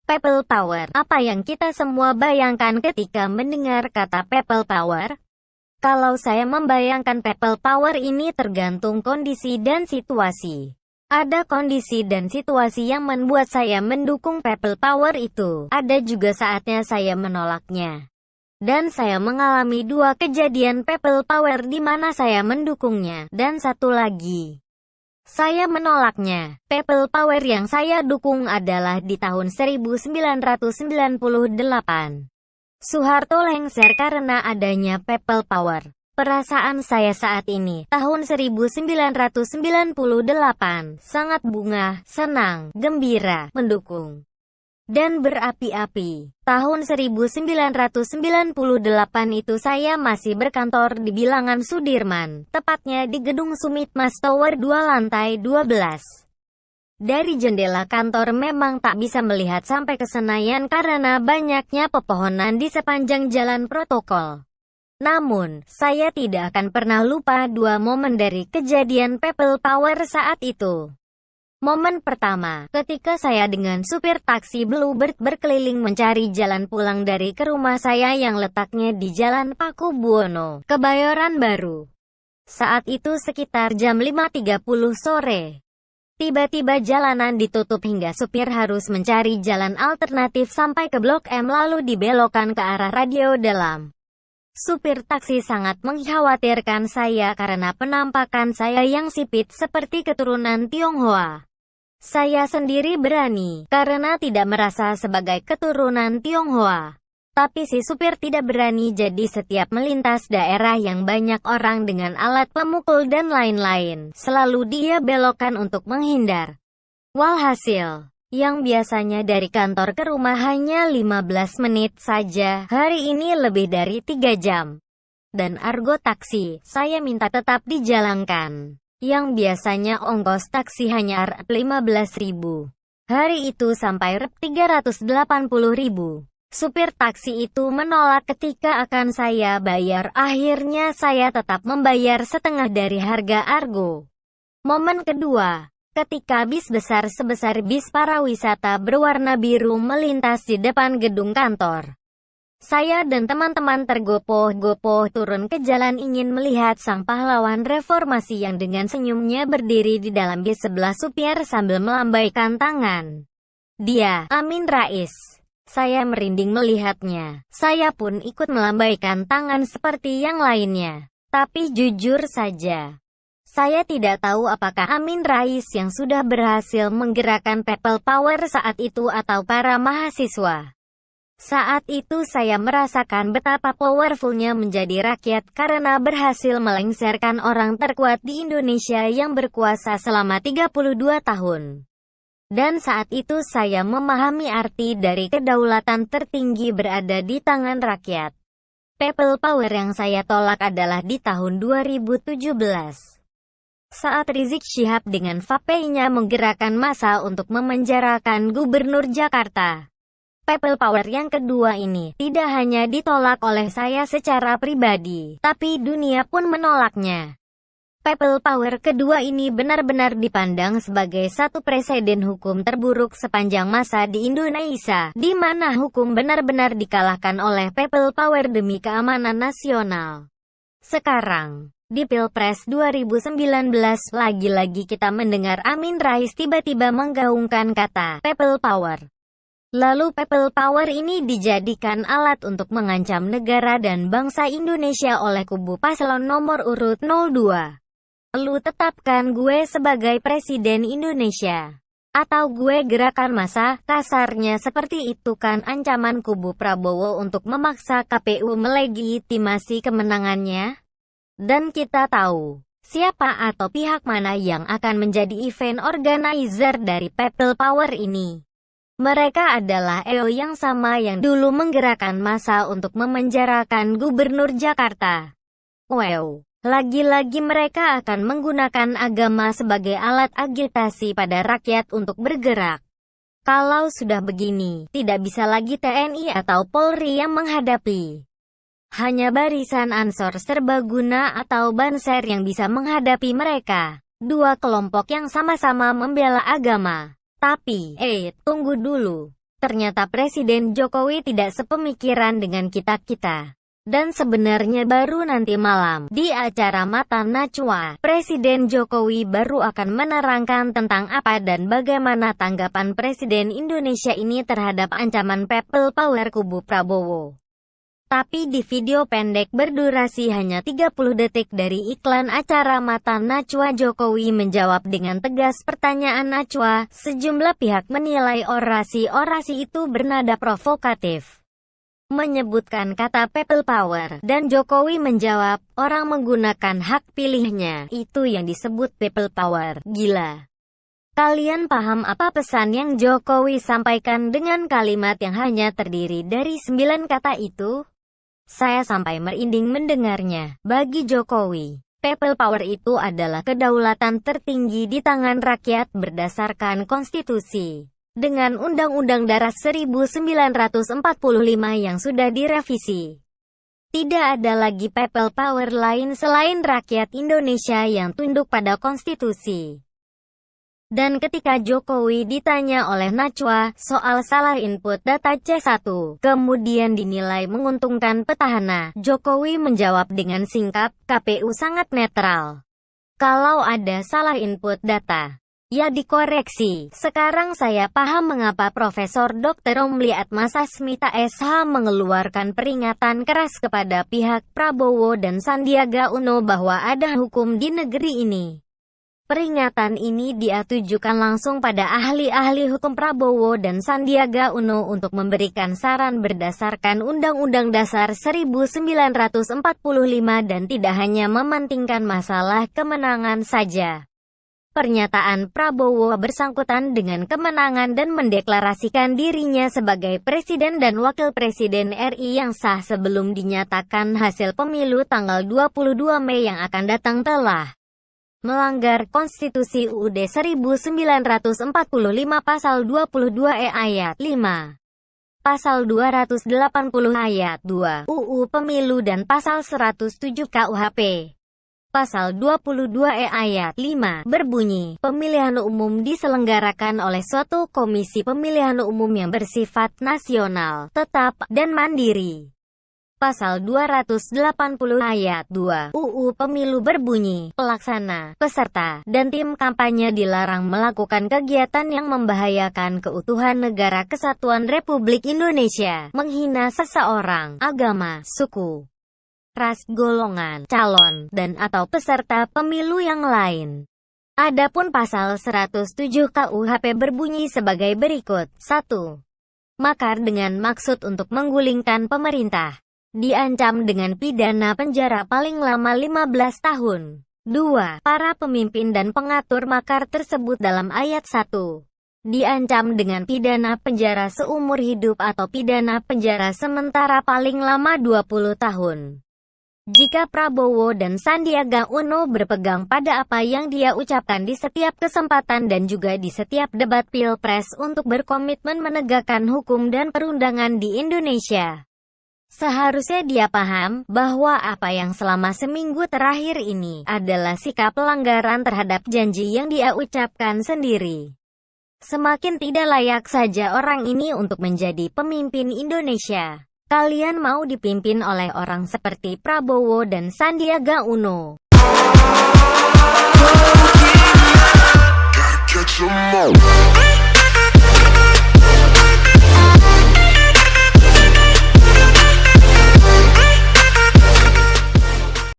People power. Apa yang kita semua bayangkan ketika mendengar kata people power? Kalau saya membayangkan people power ini tergantung kondisi dan situasi. Ada kondisi dan situasi yang membuat saya mendukung people power itu. Ada juga saatnya saya menolaknya. Dan saya mengalami dua kejadian people power di mana saya mendukungnya. Dan satu lagi, saya menolaknya. People power yang saya dukung adalah di tahun 1998. Soeharto lengser karena adanya people power. Perasaan saya saat ini, tahun 1998, sangat bunga, senang, gembira, mendukung, dan berapi-api. Tahun 1998 itu saya masih berkantor di Bilangan Sudirman, tepatnya di Gedung Sumitmas Tower 2 lantai 12. Dari jendela kantor memang tak bisa melihat sampai ke Senayan karena banyaknya pepohonan di sepanjang jalan protokol. Namun, saya tidak akan pernah lupa dua momen dari kejadian people power saat itu. Momen pertama, ketika saya dengan supir taksi Bluebird berkeliling mencari jalan pulang dari ke rumah saya yang letaknya di Jalan Paku Buwono, Kebayoran Baru. Saat itu sekitar jam 5.30 sore. Tiba-tiba jalanan ditutup hingga supir harus mencari jalan alternatif sampai ke Blok M lalu dibelokkan ke arah Radio Dalam. Supir taksi sangat mengkhawatirkan saya karena penampakan saya yang sipit seperti keturunan Tionghoa. Saya sendiri berani, karena tidak merasa sebagai keturunan Tionghoa. Tapi si supir tidak berani jadi setiap melintas daerah yang banyak orang dengan alat pemukul dan lain-lain, selalu dia belokkan untuk menghindar. Walhasil, yang biasanya dari kantor ke rumah hanya 15 menit saja, hari ini lebih dari 3 jam. Dan argo taksi, saya minta tetap dijalankan. Yang biasanya ongkos taksi hanya Rp15.000. Hari itu sampai Rp380.000. Supir taksi itu menolak ketika akan saya bayar. Akhirnya saya tetap membayar setengah dari harga argo. Momen kedua, ketika bis besar sebesar bis parawisata berwarna biru melintas di depan gedung kantor. Saya dan teman-teman tergopoh-gopoh turun ke jalan ingin melihat sang pahlawan reformasi yang dengan senyumnya berdiri di dalam bis sebelah supir sambil melambaikan tangan. Dia, Amin Rais. Saya merinding melihatnya. Saya pun ikut melambaikan tangan seperti yang lainnya. Tapi jujur saja, saya tidak tahu apakah Amin Rais yang sudah berhasil menggerakkan people power saat itu atau para mahasiswa. Saat itu saya merasakan betapa powerfulnya menjadi rakyat karena berhasil melengsarkan orang terkuat di Indonesia yang berkuasa selama 32 tahun. Dan saat itu saya memahami arti dari kedaulatan tertinggi berada di tangan rakyat. People power yang saya tolak adalah di tahun 2017. Saat Rizik Syihab dengan VP-nya menggerakkan massa untuk memenjarakan Gubernur Jakarta. People power yang kedua ini tidak hanya ditolak oleh saya secara pribadi, tapi dunia pun menolaknya. People power kedua ini benar-benar dipandang sebagai satu presiden hukum terburuk sepanjang masa di Indonesia, di mana hukum benar-benar dikalahkan oleh people power demi keamanan nasional. Sekarang, di Pilpres 2019, lagi-lagi kita mendengar Amin Rais tiba-tiba menggaungkan kata people power. Lalu people power ini dijadikan alat untuk mengancam negara dan bangsa Indonesia oleh kubu paslon nomor urut 02. Lu tetapkan gue sebagai presiden Indonesia. Atau gue gerakan massa, kasarnya seperti itu kan ancaman kubu Prabowo untuk memaksa KPU melegitimasi kemenangannya. Dan kita tahu, siapa atau pihak mana yang akan menjadi event organizer dari people power ini. Mereka adalah EO yang sama yang dulu menggerakkan massa untuk memenjarakan Gubernur Jakarta. Wow, lagi-lagi mereka akan menggunakan agama sebagai alat agitasi pada rakyat untuk bergerak. Kalau sudah begini, tidak bisa lagi TNI atau Polri yang menghadapi. Hanya barisan Ansor Serbaguna atau Banser yang bisa menghadapi mereka. Dua kelompok yang sama-sama membela agama. Tapi, tunggu dulu. Ternyata Presiden Jokowi tidak sepemikiran dengan kita-kita. Dan sebenarnya baru nanti malam, di acara Mata Najwa, Presiden Jokowi baru akan menerangkan tentang apa dan bagaimana tanggapan Presiden Indonesia ini terhadap ancaman people power kubu Prabowo. Tapi di video pendek berdurasi hanya 30 detik dari iklan acara Mata Najwa, Jokowi menjawab dengan tegas pertanyaan Najwa. Sejumlah pihak menilai orasi-orasi itu bernada provokatif, menyebutkan kata people power, dan Jokowi menjawab, orang menggunakan hak pilihnya, itu yang disebut people power. Gila. Kalian paham apa pesan yang Jokowi sampaikan dengan kalimat yang hanya terdiri dari 9 kata itu? Saya sampai merinding mendengarnya. Bagi Jokowi, people power itu adalah kedaulatan tertinggi di tangan rakyat berdasarkan konstitusi. Dengan Undang-Undang Dasar 1945 yang sudah direvisi, tidak ada lagi people power lain selain rakyat Indonesia yang tunduk pada konstitusi. Dan ketika Jokowi ditanya oleh Najwa soal salah input data C1, kemudian dinilai menguntungkan petahana, Jokowi menjawab dengan singkat, KPU sangat netral. Kalau ada salah input data, ya dikoreksi. Sekarang saya paham mengapa Profesor Dr. Romli Atmasasmita SH mengeluarkan peringatan keras kepada pihak Prabowo dan Sandiaga Uno bahwa ada hukum di negeri ini. Peringatan ini dia tujukan langsung pada ahli-ahli hukum Prabowo dan Sandiaga Uno untuk memberikan saran berdasarkan Undang-Undang Dasar 1945 dan tidak hanya mementingkan masalah kemenangan saja. Pernyataan Prabowo bersangkutan dengan kemenangan dan mendeklarasikan dirinya sebagai Presiden dan Wakil Presiden RI yang sah sebelum dinyatakan hasil pemilu tanggal 22 Mei yang akan datang telah melanggar Konstitusi UUD 1945 Pasal 22E Ayat 5, Pasal 280 Ayat 2 UU Pemilu dan Pasal 107 KUHP. Pasal 22E Ayat 5 berbunyi, pemilihan umum diselenggarakan oleh suatu komisi pemilihan umum yang bersifat nasional, tetap, dan mandiri. Pasal 280 Ayat 2 UU Pemilu berbunyi, pelaksana, peserta, dan tim kampanye dilarang melakukan kegiatan yang membahayakan keutuhan negara kesatuan Republik Indonesia, menghina seseorang, agama, suku, ras, golongan, calon, dan atau peserta pemilu yang lain. Adapun Pasal 107 KUHP berbunyi sebagai berikut. 1. Makar dengan maksud untuk menggulingkan pemerintah, diancam dengan pidana penjara paling lama 15 tahun. 2. Para pemimpin dan pengatur makar tersebut dalam ayat 1 diancam dengan pidana penjara seumur hidup atau pidana penjara sementara paling lama 20 tahun. Jika Prabowo dan Sandiaga Uno berpegang pada apa yang dia ucapkan di setiap kesempatan dan juga di setiap debat Pilpres untuk berkomitmen menegakkan hukum dan perundangan di Indonesia, seharusnya dia paham bahwa apa yang selama seminggu terakhir ini adalah sikap pelanggaran terhadap janji yang dia ucapkan sendiri. Semakin tidak layak saja orang ini untuk menjadi pemimpin Indonesia. Kalian mau dipimpin oleh orang seperti Prabowo dan Sandiaga Uno. Gotta catch 'em all.